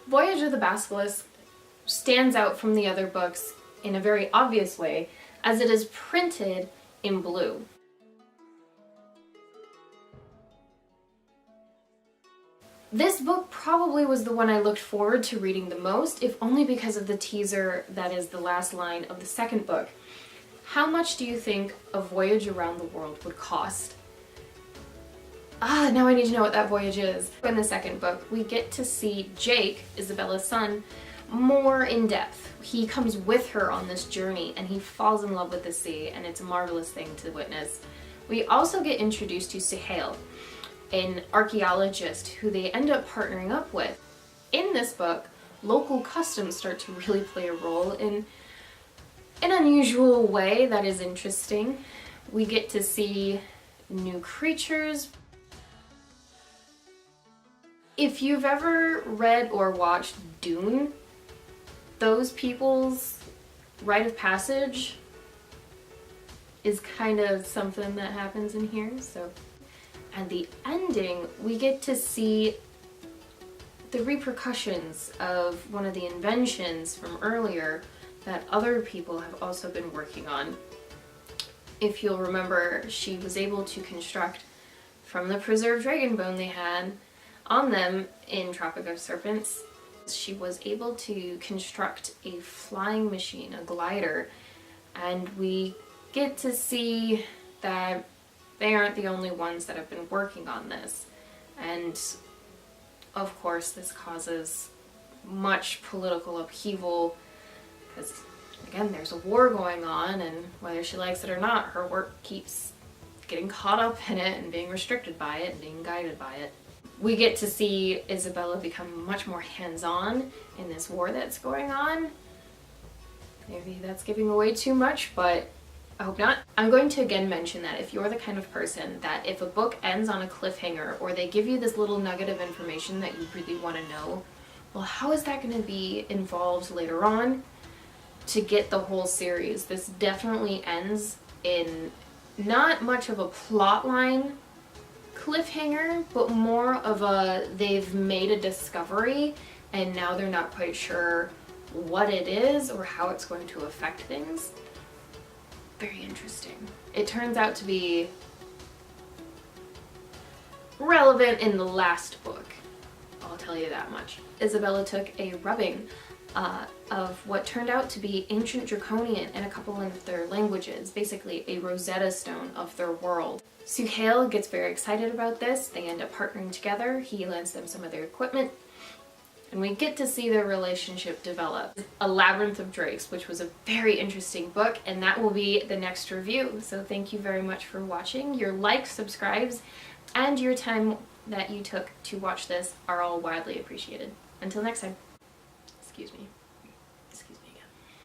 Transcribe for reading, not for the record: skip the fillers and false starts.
Voyage of the Basilisk stands out from the other books in a very obvious way, as it is printed in blue. This book probably was the one I looked forward to reading the most, if only because of the teaser that is the last line of the second book. How much do you think a voyage around the world would cost? Now I need to know what that voyage is. In the second book, we get to see Jake, Isabella's son, more in depth. He comes with her on this journey and he falls in love with the sea, and it's a marvelous thing to witness. We also get introduced to Suhail, an archaeologist who they end up partnering up with. In this book, local customs start to really play a role in an unusual way that is interesting. We get to see new creatures. If you've ever read or watched Dune, those people's rite of passage is kind of something that happens in here, so. At the ending, we get to see the repercussions of one of the inventions from earlier that other people have also been working on. If you'll remember, she was able to construct, from the preserved dragon bone they had on them in Tropic of Serpents, she was able to construct a flying machine, a glider, and we get to see that they aren't the only ones that have been working on this. And of course this causes much political upheaval because, again, there's a war going on, and whether she likes it or not, her work keeps getting caught up in it and being restricted by it and being guided by it. We get to see Isabella become much more hands-on in this war that's going on. Maybe that's giving away too much, but I hope not. I'm going to again mention that if you're the kind of person that if a book ends on a cliffhanger or they give you this little nugget of information that you really want to know, well, how is that going to be involved later on to get the whole series? This definitely ends in not much of a plotline cliffhanger, but more of a they've made a discovery and now they're not quite sure what it is or how it's going to affect things. Very interesting. It turns out to be relevant in the last book, I'll tell you that much. Isabella took a rubbing of what turned out to be ancient Draconian in a couple of their languages, basically a Rosetta Stone of their world. Suhail gets very excited about this. They end up partnering together. He lends them some of their equipment, and we get to see their relationship develop. A Labyrinth of Drakes, which was a very interesting book, and that will be the next review. So thank you very much for watching. Your likes, subscribes, and your time that you took to watch this are all wildly appreciated. Until next time. Excuse me.